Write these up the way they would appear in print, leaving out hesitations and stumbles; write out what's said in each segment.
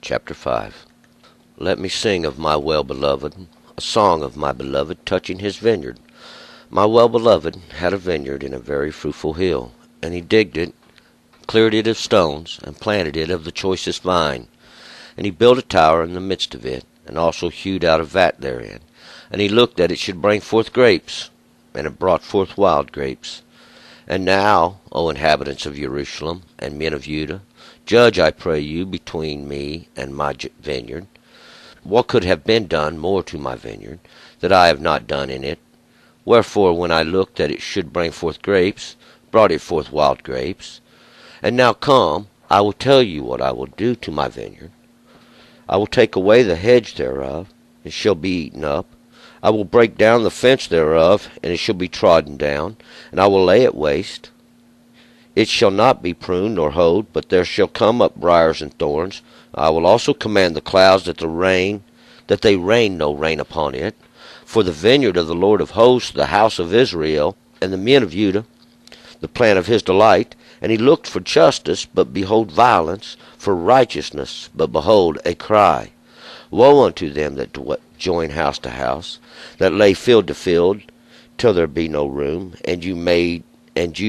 Chapter 5. Let me sing of my well-beloved, a song of my beloved touching his vineyard. My well-beloved had a vineyard in a very fruitful hill, and he digged it, cleared it of stones, and planted it of the choicest vine. And he built a tower in the midst of it, and also hewed out a vat therein. And he looked that it should bring forth grapes, and it brought forth wild grapes. And now, O inhabitants of Jerusalem, and men of Judah, judge, I pray you, between me and my vineyard. What could have been done more to my vineyard, that I have not done in it? Wherefore, when I looked that it should bring forth grapes, brought it forth wild grapes. And now come, I will tell you what I will do to my vineyard. I will take away the hedge thereof, and it shall be eaten up. I will break down the fence thereof, and it shall be trodden down, and I will lay it waste. It shall not be pruned nor hoed, but there shall come up briars and thorns. I will also command the clouds that they rain no rain upon it. For the vineyard of the Lord of hosts, the house of Israel, and the men of Judah, the plant of his delight. And he looked for justice, but behold violence, for righteousness, but behold a cry. Woe unto them that join house to house, that lay field to field, till there be no room, and you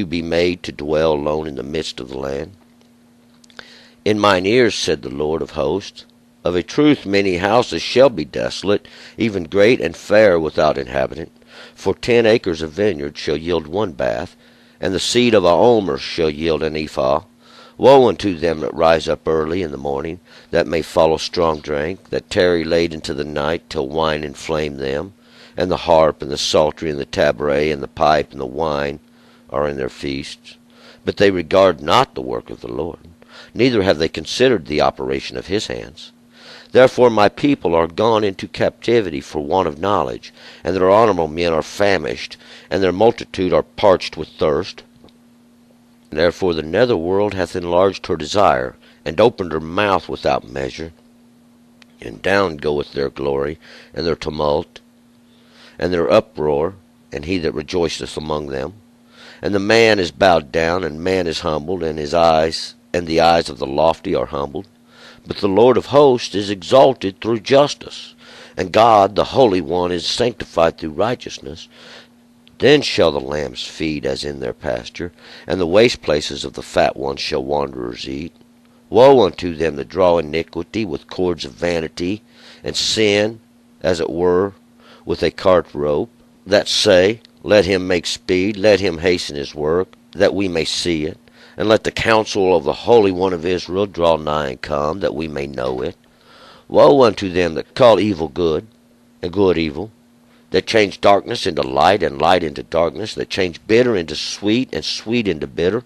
be made to dwell alone in the midst of the land. In mine ears, said the Lord of hosts, of a truth many houses shall be desolate, even great and fair without inhabitant. For 10 acres of vineyard shall yield 1 bath, and the seed of a omer shall yield an ephah. Woe unto them that rise up early in the morning, that may follow strong drink, that tarry late into the night, till wine inflame them, and the harp, and the psaltery, and the tabret, and the pipe, and the wine are in their feasts. But they regard not the work of the Lord, neither have they considered the operation of his hands. Therefore my people are gone into captivity for want of knowledge, and their honorable men are famished, and their multitude are parched with thirst. Therefore the netherworld hath enlarged her desire, and opened her mouth without measure. And down goeth their glory, and their tumult, and their uproar, and he that rejoiceth among them. And the man is bowed down, and man is humbled, and the eyes of the lofty are humbled. But the Lord of hosts is exalted through justice, and God the Holy One is sanctified through righteousness. Then shall the lambs feed as in their pasture, and the waste places of the fat ones shall wanderers eat. Woe unto them that draw iniquity with cords of vanity, and sin, as it were, with a cart rope, that say, Let him make speed, let him hasten his work, that we may see it. And let the counsel of the Holy One of Israel draw nigh and come, that we may know it. Woe unto them that call evil good, and good evil, that change darkness into light, and light into darkness, that change bitter into sweet, and sweet into bitter.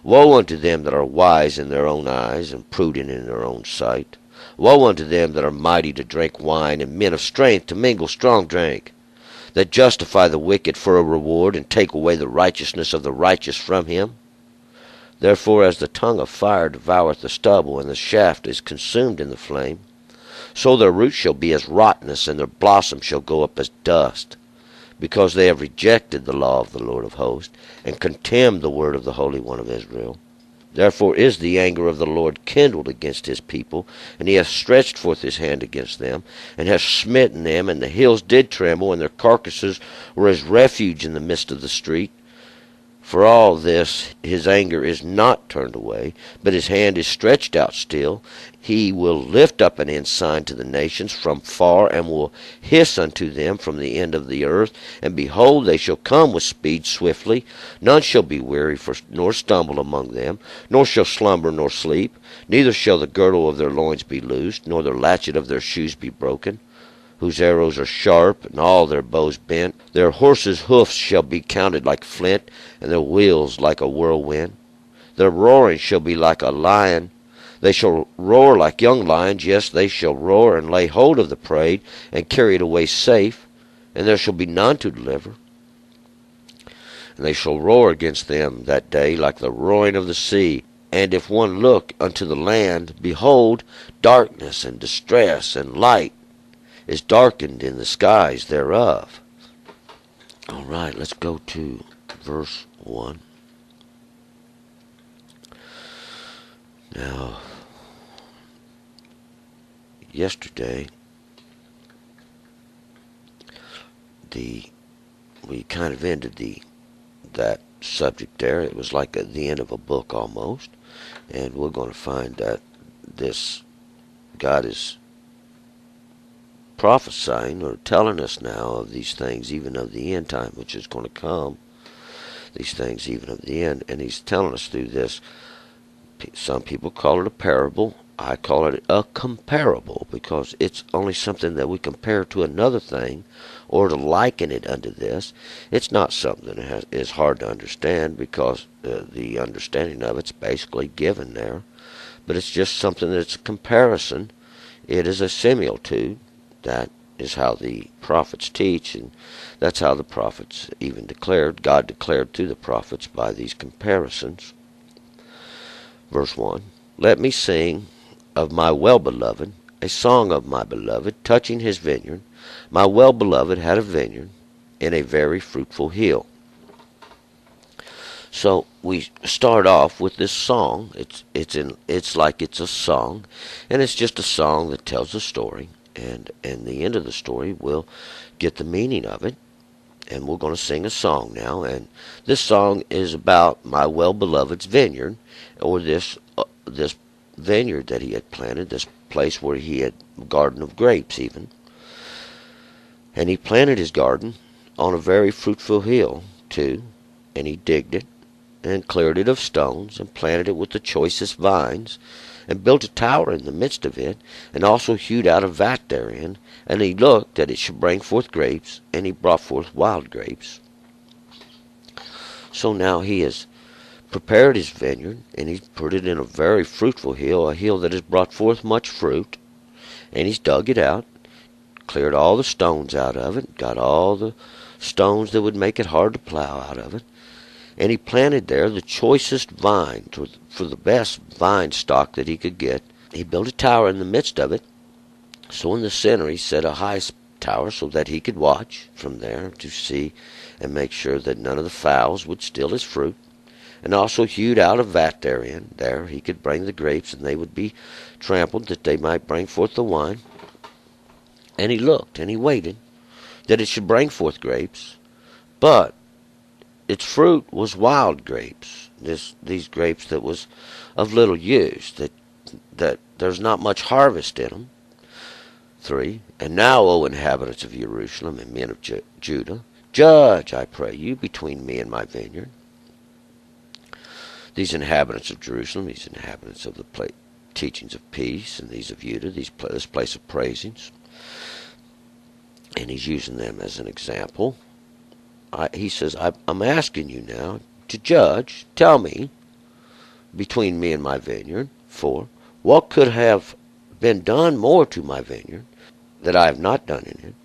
Woe unto them that are wise in their own eyes, and prudent in their own sight. Woe unto them that are mighty to drink wine, and men of strength to mingle strong drink, that justify the wicked for a reward, and take away the righteousness of the righteous from him. Therefore as the tongue of fire devoureth the stubble, and the shaft is consumed in the flame, so their roots shall be as rottenness, and their blossom shall go up as dust, because they have rejected the law of the Lord of hosts, and contemned the word of the Holy One of Israel. Therefore is the anger of the Lord kindled against his people, and he hath stretched forth his hand against them, and hath smitten them, and the hills did tremble, and their carcasses were as refuge in the midst of the street. For all this his anger is not turned away, but his hand is stretched out still. He will lift up an ensign to the nations from far, and will hiss unto them from the end of the earth. And behold, they shall come with speed swiftly. None shall be weary nor stumble among them, nor shall slumber nor sleep. Neither shall the girdle of their loins be loosed, nor the latchet of their shoes be broken, whose arrows are sharp, and all their bows bent. Their horses' hoofs shall be counted like flint, and their wheels like a whirlwind. Their roaring shall be like a lion. They shall roar like young lions, yes, they shall roar, and lay hold of the prey, and carry it away safe, and there shall be none to deliver. And they shall roar against them that day like the roaring of the sea. And if one look unto the land, behold, darkness and distress, and light is darkened in the skies thereof. All right, let's go to verse 1. Now, yesterday, we kind of ended that subject there. It was like at the end of a book almost, and we're going to find that this God is prophesying or telling us now of these things, even of the end time, which is going to come. These things, even of the end, and He's telling us through this. Some people call it a parable. I call it a comparable, because it's only something that we compare to another thing, or to liken it unto this. It's not something that is hard to understand, because the understanding of it's basically given there. But it's just something that's a comparison. It is a similitude. That is how the prophets teach, and that's how the prophets even declared. God declared through the prophets by these comparisons. Verse 1, let me sing of my well-beloved, a song of my beloved, touching his vineyard. My well-beloved had a vineyard in a very fruitful hill. So we start off with this song. It's like it's a song, and it's just a song that tells a story. And the end of the story, we'll get the meaning of it, and we're going to sing a song now. And this song is about my well-beloved's vineyard, or this vineyard that he had planted, this place where he had a garden of grapes even. And he planted his garden on a very fruitful hill too, and he digged it and cleared it of stones, and planted it with the choicest vines, and built a tower in the midst of it, and also hewed out a vat therein. And he looked that it should bring forth grapes, and he brought forth wild grapes. So now he has prepared his vineyard, and he's put it in a very fruitful hill, a hill that has brought forth much fruit. And he's dug it out, cleared all the stones out of it, got all the stones that would make it hard to plow out of it. And he planted there the choicest vine, for the best vine stock that he could get. He built a tower in the midst of it. So in the center he set a high tower, so that he could watch from there to see and make sure that none of the fowls would steal his fruit. And also hewed out a vat therein. There he could bring the grapes, and they would be trampled, that they might bring forth the wine. And he looked, and he waited, that it should bring forth grapes. But its fruit was wild grapes. These grapes that was of little use, that there's not much harvest in them. 3. And now, O inhabitants of Jerusalem and men of Judah, judge, I pray you, between me and my vineyard. These inhabitants of Jerusalem, these inhabitants of the teachings of peace, and these of Judah, this place of praisings. And he's using them as an example. He says, I'm asking you now to judge, tell me, between me and my vineyard. 4. What could have been done more to my vineyard, that I have not done in it?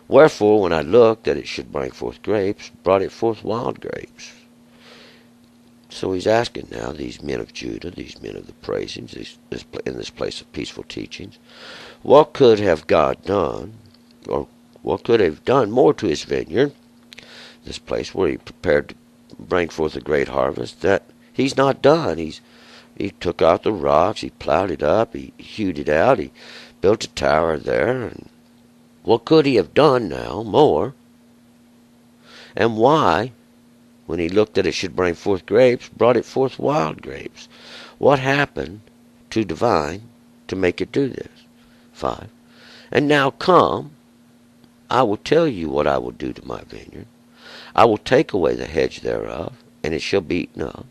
Wherefore, when I looked that it should bring forth grapes, brought it forth wild grapes. So he's asking now these men of Judah, these men of the praisings, in this place of peaceful teachings, what could have God done, or what could have done more to his vineyard, this place where he prepared to bring forth a great harvest, that he's not done. He took out the rocks, he plowed it up, he hewed it out, he built a tower there. And what could he have done now more? And why, when he looked that it should bring forth grapes, brought it forth wild grapes? What happened to the vine to make it do this? 5. And now come, I will tell you what I will do to my vineyard. I will take away the hedge thereof, and it shall be eaten up.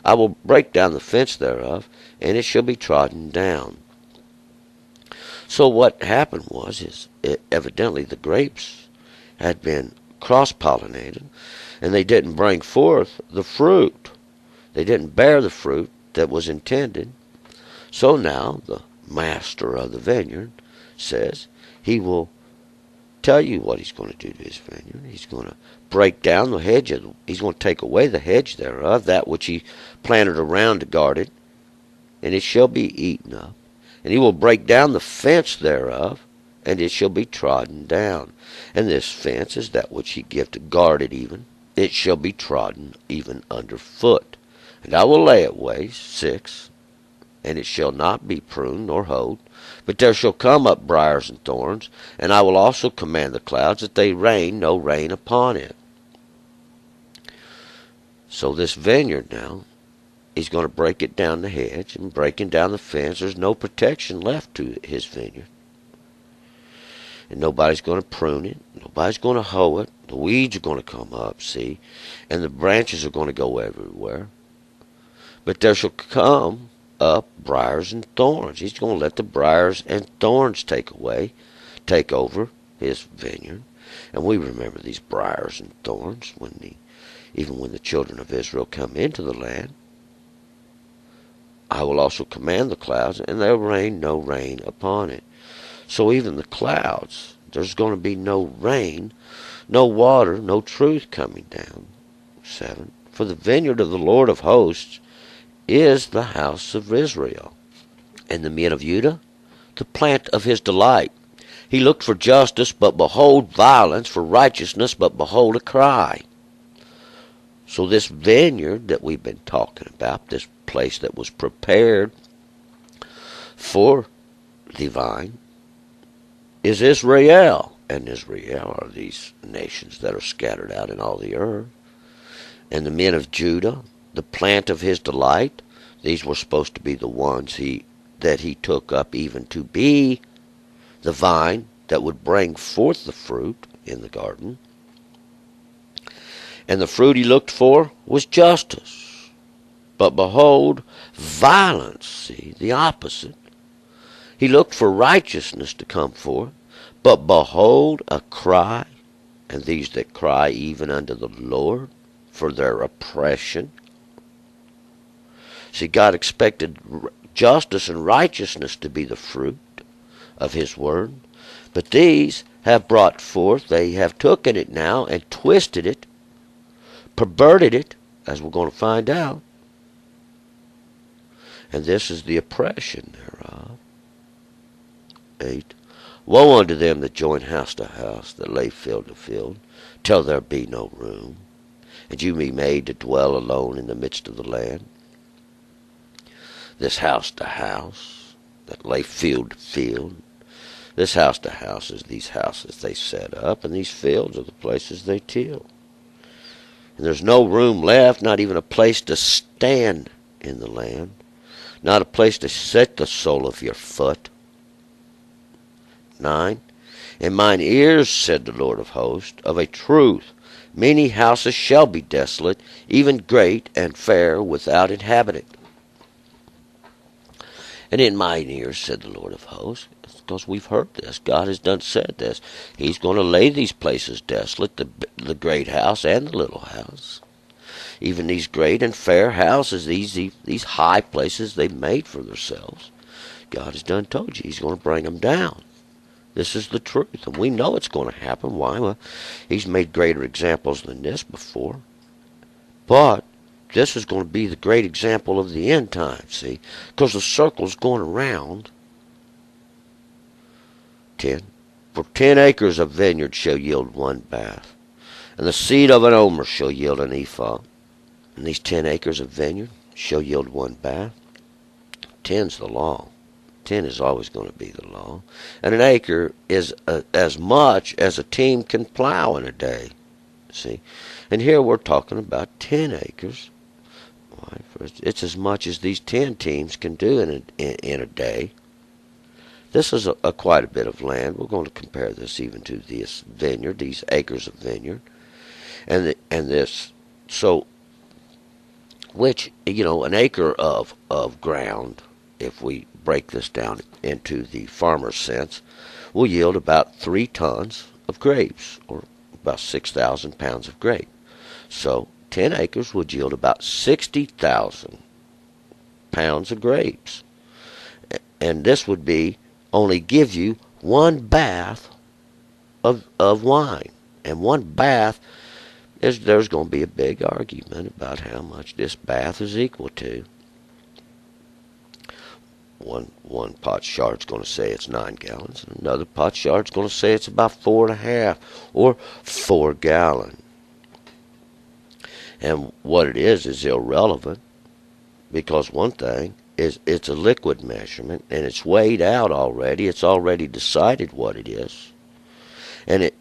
I will break down the fence thereof, and it shall be trodden down. So what happened was, evidently the grapes had been cross-pollinated, and they didn't bring forth the fruit. They didn't bear the fruit that was intended. So now the master of the vineyard says he will tell you what he's going to do to his vineyard. He's going to break down the hedge. He's going to take away the hedge thereof, that which he planted around to guard it, and it shall be eaten up. And he will break down the fence thereof, and it shall be trodden down. And this fence is that which he give to guard it even. It shall be trodden even under foot. And I will lay it waste. 6. and it shall not be pruned nor hoed, but there shall come up briars and thorns, and I will also command the clouds that they rain no rain upon it. So this vineyard now, he's going to break it down the hedge and breaking down the fence. There's no protection left to his vineyard. And nobody's going to prune it. Nobody's going to hoe it. The weeds are going to come up, see? And the branches are going to go everywhere. But there shall come up briars and thorns. He's going to let the briars and thorns take over his vineyard. And we remember these briars and thorns even when the children of Israel come into the land. I will also command the clouds, and there will rain no rain upon it. So even the clouds, there's going to be no rain, no water, no truth coming down. 7. For the vineyard of the Lord of hosts is the house of Israel, and the men of Judah, the plant of his delight. He looked for justice, but behold violence, for righteousness, but behold a cry. So this vineyard that we've been talking about, this place that was prepared for the vine, is Israel. And Israel are these nations that are scattered out in all the earth. And the men of Judah, the plant of his delight, these were supposed to be the ones that he took up even to be the vine that would bring forth the fruit in the garden. And the fruit he looked for was justice. But behold, violence, see, the opposite. He looked for righteousness to come forth, but behold, a cry, and these that cry even unto the Lord for their oppression. See, God expected justice and righteousness to be the fruit of his word, but these have brought forth, they have taken it now and twisted it, perverted it, as we're going to find out. And this is the oppression thereof. 8. Woe unto them that join house to house, that lay field to field, till there be no room, and you be made to dwell alone in the midst of the land. This house to house, that lay field to field, this house to house is these houses they set up, and these fields are the places they till. And there's no room left, not even a place to stand in the land, not a place to set the sole of your foot. 9. In mine ears, said the Lord of hosts, of a truth, many houses shall be desolate, even great and fair without inhabitant. And in mine ears, said the Lord of hosts, because we've heard this, God has said this, he's going to lay these places desolate, the great house and the little house. Even these great and fair houses, these high places they've made for themselves, God has told you he's going to bring them down. This is the truth, and we know it's going to happen. Why? Well, he's made greater examples than this before. But this is going to be the great example of the end time, see? Because the circle's going around. 10. For 10 acres of vineyard shall yield 1 bath, and the seed of an omer shall yield an ephah. And these 10 acres of vineyard shall yield 1 bath. 10's the law. 10 is always going to be the law. And an acre is as much as a team can plow in a day. See? And here we're talking about 10 acres. Why? It's as much as these 10 teams can do in a day. This is quite a bit of land. We're going to compare this even to this vineyard, these acres of vineyard. And this, so, which, an acre of ground, if we break this down into the farmer's sense, will yield about 3 tons of grapes, or about 6,000 pounds of grape. So 10 acres would yield about 60,000 pounds of grapes. And this would only give you 1 bath of wine. And 1 bath, there's going to be a big argument about how much this bath is equal to. One potsherd's going to say it's 9 gallons, and another potsherd's going to say it's about 4.5 or 4 gallon. And what it is irrelevant, because one thing, it's a liquid measurement, and it's weighed out already. It's already decided what it is, and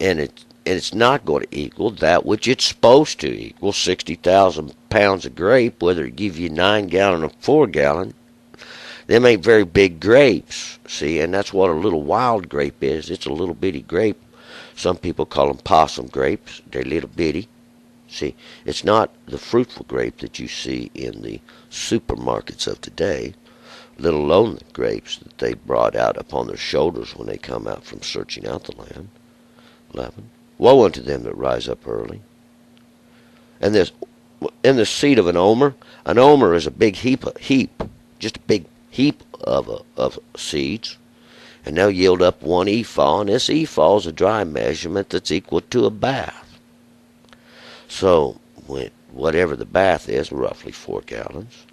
it's not going to equal that which it's supposed to equal. 60,000 pounds of grape, whether it give you 9-gallon or 4-gallon, them ain't very big grapes. See, and that's what a little wild grape is. It's a little bitty grape. Some people call them possum grapes. They're little bitty. See, it's not the fruitful grape that you see in the supermarkets of today, let alone the grapes that they brought out upon their shoulders when they come out from searching out the land. 11. Woe unto them that rise up early. And this, in the seed of an omer is a big heap, just a big heap of seeds, and they'll yield up 1 ephah, and this ephah is a dry measurement that's equal to a bath. So, whatever the bath is, roughly 4 gallons,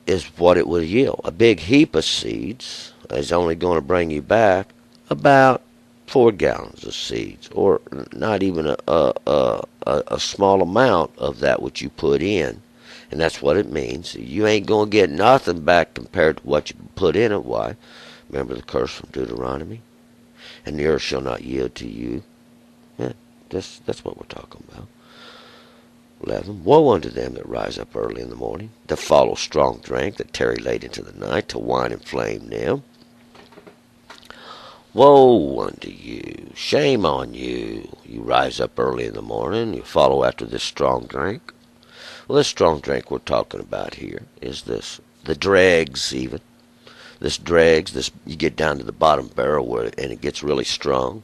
is what it will yield. A big heap of seeds is only going to bring you back about 4 gallons of seeds, or not even a small amount of that which you put in. And that's what it means. You ain't going to get nothing back compared to what you put in it. Why? Remember the curse from Deuteronomy? And the earth shall not yield to you. Yeah, that's what we're talking about. 11. Woe unto them that rise up early in the morning, that follow strong drink, that tarry late into the night, till wine inflame them. Woe unto you, shame on you. You rise up early in the morning, you follow after this strong drink. Well, this strong drink we're talking about here is this, the dregs even. This dregs, you get down to the bottom barrel and it gets really strong.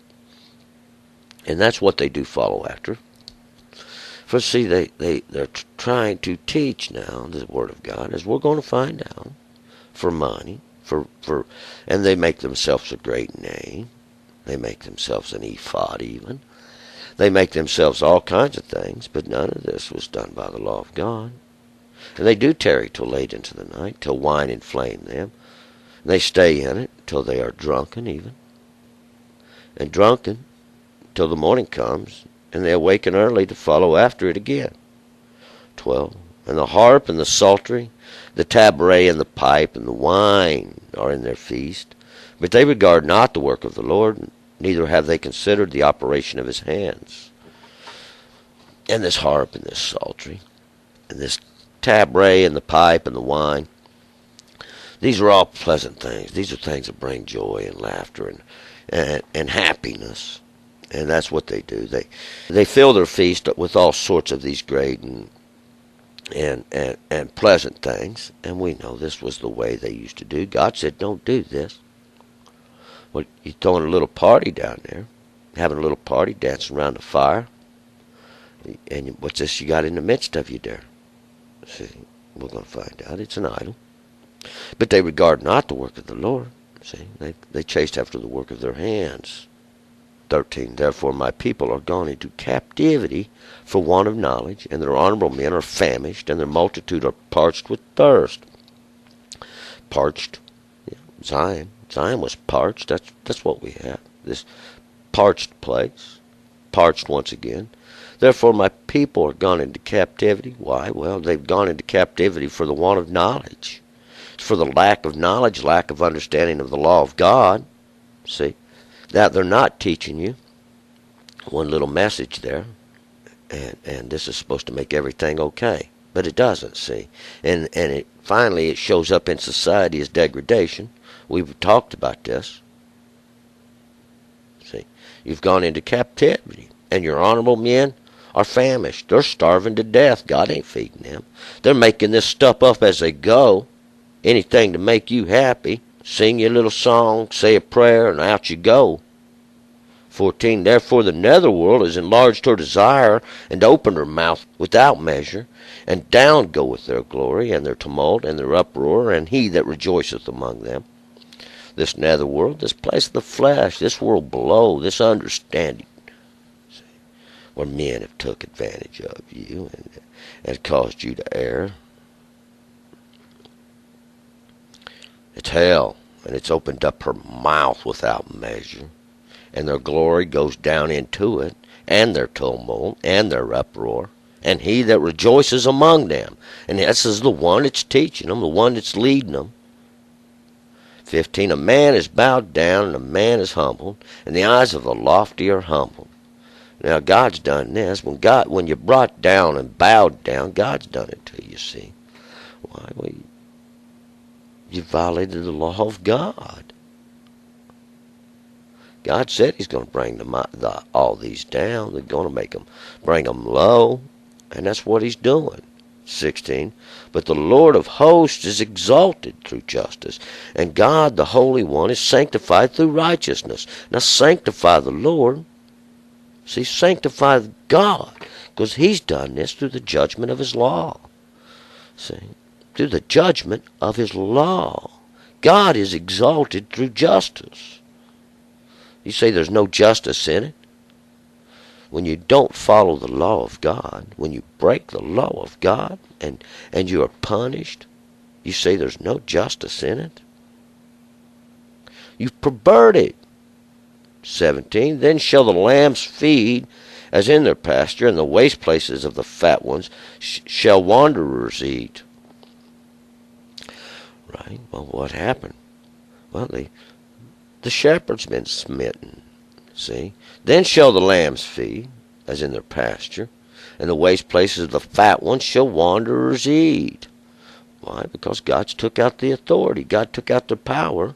And that's what they do follow after. For see, they're trying to teach now the Word of God, as we're going to find out, for money, and they make themselves a great name. They make themselves an ephod even. They make themselves all kinds of things, but none of this was done by the law of God. And they do tarry till late into the night, till wine inflame them. And they stay in it till they are drunken even. And drunken till the morning comes, and they awaken early to follow after it again. 12. And the harp and the psaltery, the tabret and the pipe and the wine are in their feast. But they regard not the work of the Lord, neither have they considered the operation of his hands. And this harp and this psaltery, and this tabret and the pipe and the wine, these are all pleasant things. These are things that bring joy and laughter and happiness. And that's what they do. They fill their feast with all sorts of these great and pleasant things. And we know this was the way they used to do. God said, don't do this. Well, you're throwing a little party down there, having a little party, dancing around the fire. And what's this you got in the midst of you there? See, we're going to find out. It's an idol. But they regard not the work of the Lord. See, they chased after the work of their hands. 13. Therefore my people are gone into captivity for want of knowledge, and their honorable men are famished, and their multitude are parched with thirst. Parched. Yeah, Zion was parched. That's what we have. This parched place. Parched once again. Therefore my people are gone into captivity. Why? Well, they've gone into captivity for the want of knowledge. It's for the lack of knowledge, lack of understanding of the law of God. See? That they're not teaching you. One little message there. And this is supposed to make everything okay. But it doesn't, see. And finally it shows up in society as degradation. We've talked about this. See, you've gone into captivity, and your honorable men are famished. They're starving to death. God ain't feeding them. They're making this stuff up as they go. Anything to make you happy. Sing your little song, say a prayer, and out you go. 14. Therefore the netherworld is enlarged her desire, and opened her mouth without measure, and down goeth their glory, and their tumult, and their uproar, and he that rejoiceth among them. This netherworld, this place of the flesh, this world below, this understanding, see, where men have took advantage of you and caused you to err. It's hell, and it's opened up her mouth without measure, and their glory goes down into it, and their tumult, and their uproar. and he that rejoices among them. And this is the one that's teaching them, the one that's leading them. 15, a man is bowed down and a man is humbled, and the eyes of the lofty are humbled. Now God's done this. When you're brought down and bowed down, God's done it to you, see. Why? Well, you violated the law of God. God said he's going to bring all these down. They're going to bring them low, and that's what he's doing. 16, but the Lord of hosts is exalted through justice, and God the Holy One is sanctified through righteousness. Now sanctify the Lord. See, sanctify God, because he's done this through the judgment of his law. See, through the judgment of his law. God is exalted through justice. You say there's no justice in it? When you don't follow the law of God, when you break the law of God, and you are punished, you say there's no justice in it? You've perverted. 17, then shall the lambs feed as in their pasture, and the waste places of the fat ones shall wanderers eat. Right? Well, what happened? Well, the shepherd's been smitten. See? Then shall the lambs feed, as in their pasture, and the waste places of the fat ones shall wanderers eat. Why? Because God's took out the authority. God took out the power.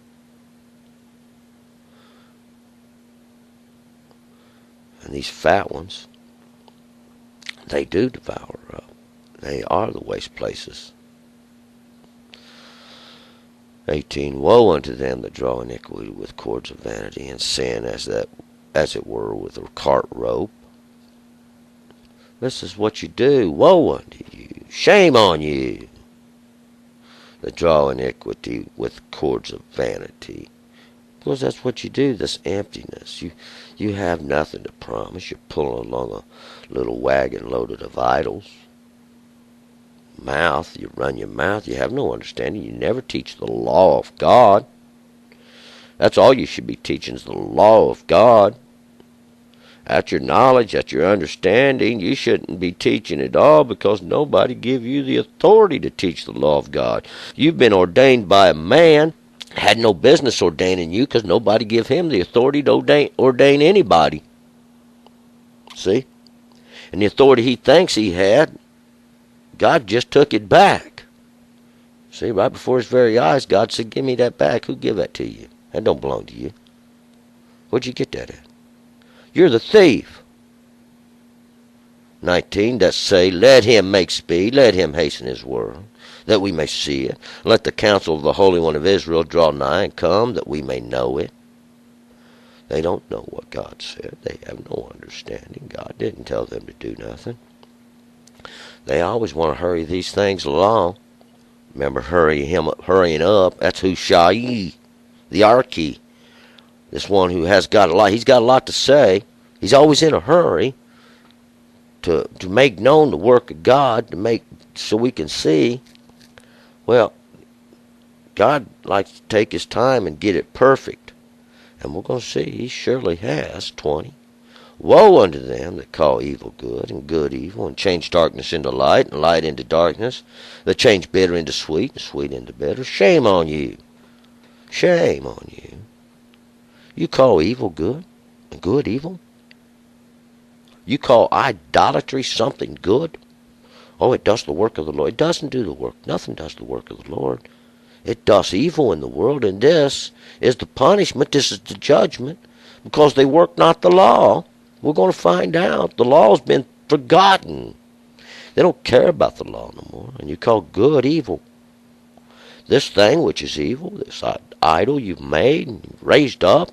And these fat ones, they do devour up. They are the waste places. 18, woe unto them that draw iniquity with cords of vanity, and sin as it were with a cart rope. This is what you do. Woe unto you. Shame on you that draw iniquity with cords of vanity. Because that's what you do, this emptiness. You have nothing to promise. You're pulling along a little wagon loaded of idols. Mouth, you run your mouth. You have no understanding. You never teach the law of God. That's all you should be teaching is the law of God. At your knowledge, at your understanding, you shouldn't be teaching at all because nobody give you the authority to teach the law of God. You've been ordained by a man, had no business ordaining you because nobody give him the authority to ordain anybody. See? And the authority he thinks he had, God just took it back. See, right before his very eyes, God said, give me that back. Who give that to you? That don't belong to you. Where'd you get that at? You're the thief. 19, that say, let him make speed, let him hasten his word, that we may see it. Let the counsel of the Holy One of Israel draw nigh and come, that we may know it. They don't know what God said. They have no understanding. God didn't tell them to do nothing. They always want to hurry these things along. Remember, hurrying up. That's Hushai, the Archie. This one who has got a lot. He's got a lot to say. He's always in a hurry to make known the work of God, so we can see. Well, God likes to take his time and get it perfect. And we're going to see he surely has. 20. Woe unto them that call evil good and good evil, and change darkness into light and light into darkness, that change bitter into sweet and sweet into bitter. Shame on you. Shame on you. You call evil good and good evil? You call idolatry something good? Oh, it does the work of the Lord. It doesn't do the work. Nothing does the work of the Lord. It does evil in the world, and this is the punishment. This is the judgment, because they work not the law. We're going to find out. The law has been forgotten. They don't care about the law no more. And you call good evil. This thing which is evil, this idol you've made and raised up,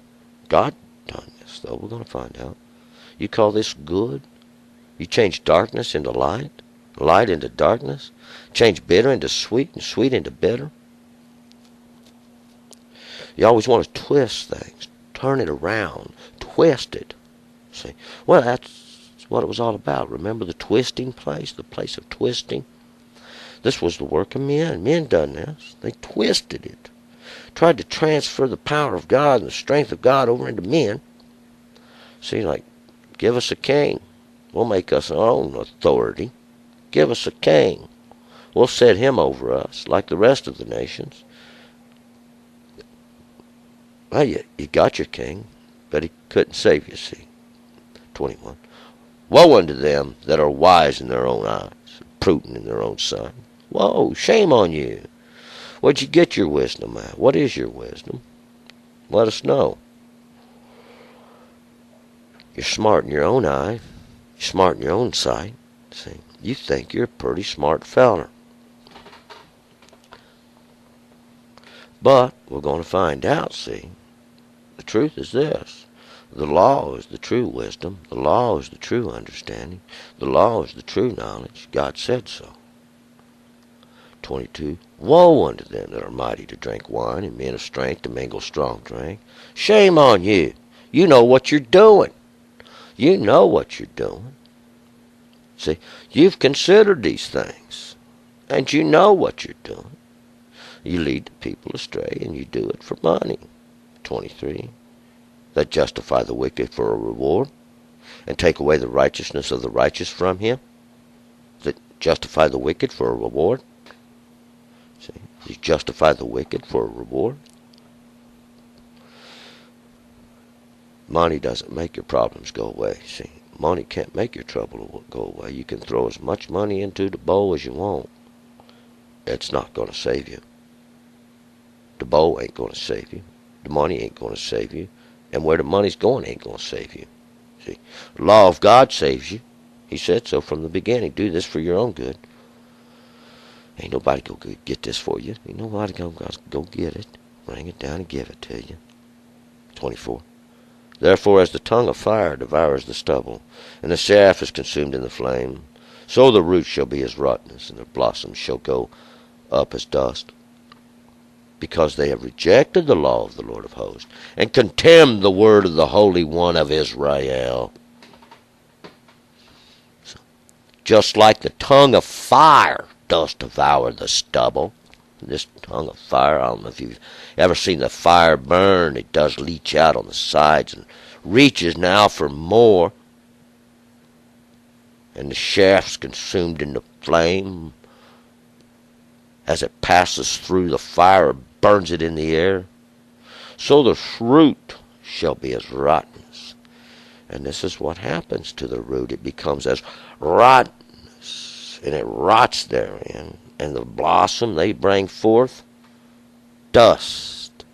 God done this, though. We're going to find out. You call this good? You change darkness into light, light into darkness, change bitter into sweet, and sweet into bitter. You always want to twist things, turn it around, twist it. See, well, that's what it was all about. Remember the twisting place, the place of twisting? This was the work of men. Men done this. They twisted it. Tried to transfer the power of God and the strength of God over into men. See, like, give us a king. We'll make us our own authority. Give us a king. We'll set him over us like the rest of the nations. Well, you got your king, but he couldn't save you, see. 21. Woe unto them that are wise in their own eyes, prudent in their own sight. Whoa, shame on you. Where'd you get your wisdom at? What is your wisdom? Let us know. You're smart in your own eye. You're smart in your own sight. See, you think you're a pretty smart feller. But we're going to find out, see. The truth is this. The law is the true wisdom. The law is the true understanding. The law is the true knowledge. God said so. 22. Woe unto them that are mighty to drink wine, and men of strength to mingle strong drink. Shame on you. You know what you're doing. You know what you're doing. See, you've considered these things, and you know what you're doing. You lead the people astray, and you do it for money. 23. That justify the wicked for a reward, and take away the righteousness of the righteous from him. That justify the wicked for a reward. See, you justify the wicked for a reward. Money doesn't make your problems go away. See, money can't make your trouble go away. You can throw as much money into the bowl as you want. It's not going to save you. The bowl ain't going to save you. The money ain't going to save you. And where the money's going ain't going to save you. See, the law of God saves you. He said so from the beginning. Do this for your own good. Ain't nobody go get this for you. Ain't nobody go get it. Bring it down and give it to you. 24. Therefore, as the tongue of fire devours the stubble, and the chaff is consumed in the flame, so the roots shall be as rottenness, and their blossoms shall go up as dust. Because they have rejected the law of the Lord of hosts, and contemned the word of the Holy One of Israel. So, just like the tongue of fire does devour the stubble. This tongue of fire, I don't know if you've ever seen the fire burn. It does leach out on the sides and reaches now for more. And the shaft's consumed in the flame. As it passes through the fire, it burns it in the air. So the fruit shall be as rottenness. And this is what happens to the root. It becomes as rottenness, and it rots therein. And the blossom they bring forth, dust.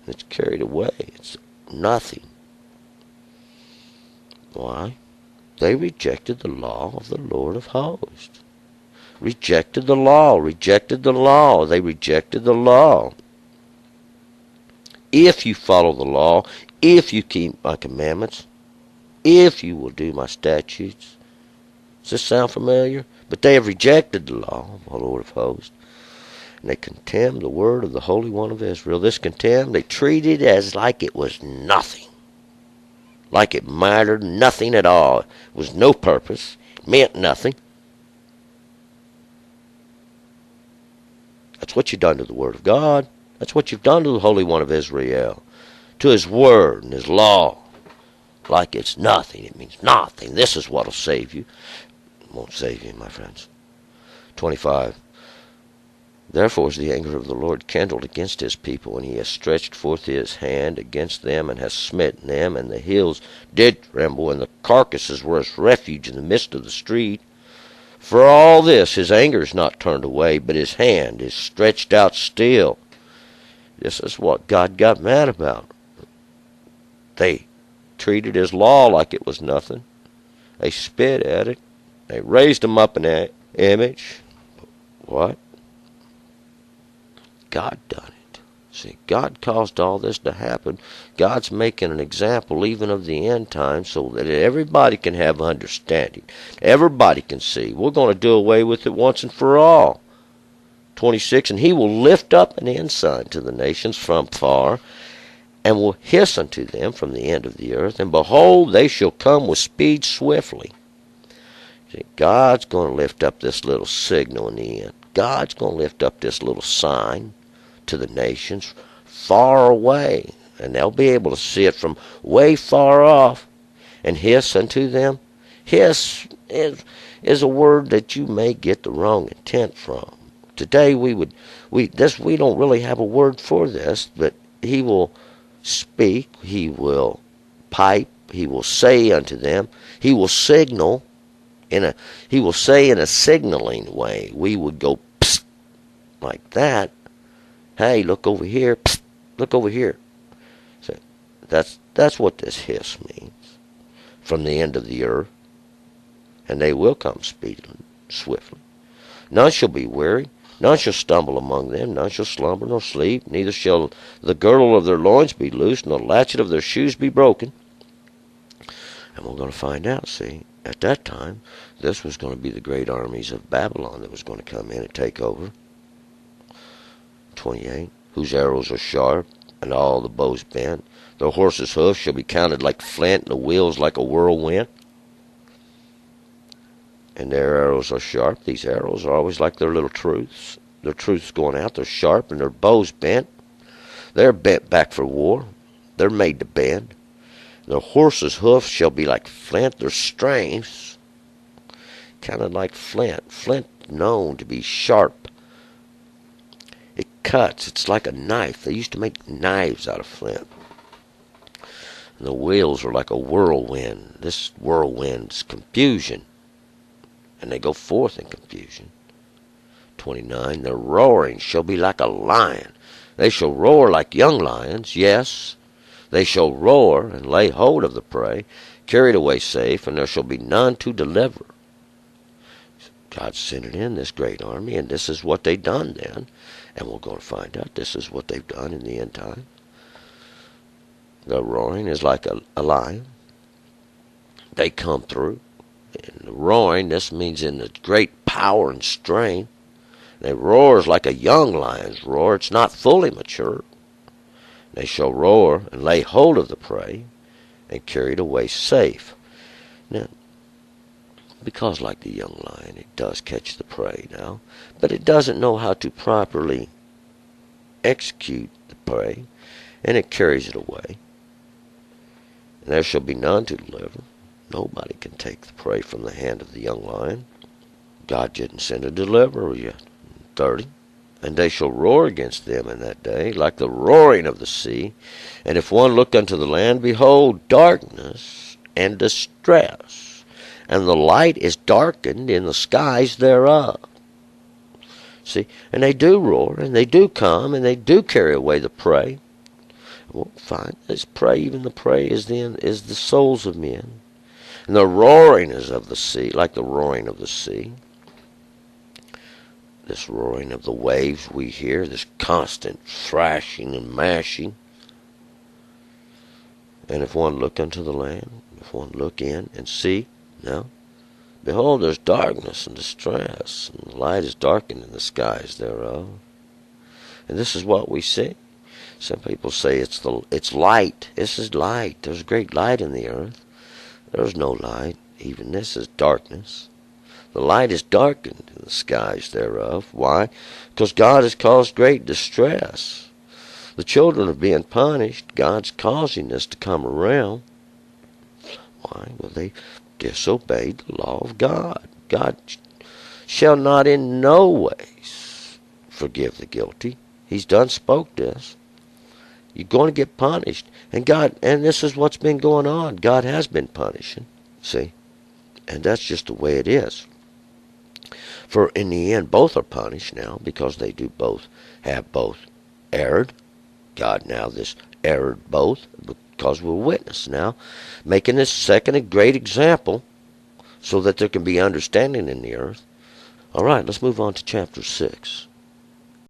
It's carried away. It's nothing. Why? They rejected the law of the Lord of hosts. Rejected the law. Rejected the law. They rejected the law. If you follow the law, if you keep my commandments, if you will do my statutes. Does this sound familiar? But they have rejected the law of the Lord of hosts, and they contemn the word of the Holy One of Israel. This contempt, they treated as like it was nothing. Like it mattered nothing at all. It was no purpose. It meant nothing. That's what you've done to the Word of God. That's what you've done to the Holy One of Israel. To His Word and His law. Like it's nothing. It means nothing. This is what will save you. It won't save you, my friends. 25. Therefore is the anger of the Lord kindled against His people, and He has stretched forth His hand against them, and has smitten them, and the hills did tremble, and the carcasses were as refuge in the midst of the street. For all this His anger is not turned away, but His hand is stretched out still. This is what God got mad about. They treated His law like it was nothing. They spit at it. They raised Him up in that image. What? God done it. See, God caused all this to happen. God's making an example even of the end time so that everybody can have understanding. Everybody can see. We're going to do away with it once and for all. 26, and He will lift up an ensign to the nations from far, and will hiss unto them from the end of the earth, and behold, they shall come with speed swiftly. See, God's going to lift up this little signal in the end. God's going to lift up this little sign to the nations far away, and they'll be able to see it from way far off, and hiss unto them. Hiss is is a word that you may get the wrong intent from. Today we don't really have a word for this, but he will speak, he will pipe, he will say unto them, he will signal he will say in a signaling way. We would go psst, like that. Hey, look over here, psst, look over here. So that's what this hiss means. From the end of the earth, and they will come speedily, swiftly. None shall be weary, none shall stumble among them, none shall slumber nor sleep, neither shall the girdle of their loins be loosed, nor the latchet of their shoes be broken. And we're going to find out, see, at that time, this was going to be the great armies of Babylon that was going to come in and take over. 28, whose arrows are sharp, and all the bows bent. Their horses' hoofs shall be counted like flint, and the wheels like a whirlwind. And their arrows are sharp. These arrows are always like their little truths. Their truths going out, they're sharp, and their bows bent. They're bent back for war. They're made to bend. Their horses' hoofs shall be like flint. Their strengths counted like flint. Flint known to be sharp. It cuts. It's like a knife. They used to make knives out of flint. And the wheels are like a whirlwind. This whirlwind's confusion. And they go forth in confusion. 29, their roaring shall be like a lion. They shall roar like young lions. Yes, they shall roar and lay hold of the prey, carried away safe, and there shall be none to deliver. God sent it in, this great army, and this is what they done then. And we're going to find out this is what they've done in the end time. The roaring is like a lion. They come through. And the roaring, this means in the great power and strength. They roars like a young lion's roar. It's not fully mature. They shall roar and lay hold of the prey and carry it away safe. Now, because like the young lion, it does catch the prey now, but it doesn't know how to properly execute the prey, and it carries it away. And there shall be none to deliver. Nobody can take the prey from the hand of the young lion. God didn't send a deliverer yet. 30. And they shall roar against them in that day, like the roaring of the sea. And if one look unto the land, behold, darkness and distress, and the light is darkened in the skies thereof. See, and they do roar, and they do come, and they do carry away the prey. Well, fine, this prey, even the prey is the souls of men. And the roaring is of the sea, like the roaring of the sea. This roaring of the waves we hear, this constant thrashing and mashing. And if one look unto the land, if one look in and see, now, behold, there's darkness and distress, and the light is darkened in the skies thereof. And this is what we see. Some people say it's light. This is light. There's great light in the earth. There's no light. Even this is darkness. The light is darkened in the skies thereof. Why? Because God has caused great distress. The children are being punished. God's causing this to come around. Why? Well, they disobeyed the law of God. God shall not in no ways forgive the guilty. He's done spoke this. You're going to get punished. And this is what's been going on. God has been punishing. See? And that's just the way it is. For in the end, both are punished now because they have both erred. God now this erred both because we're witness now, making this second a great example so that there can be understanding in the earth. All right, let's move on to chapter 6.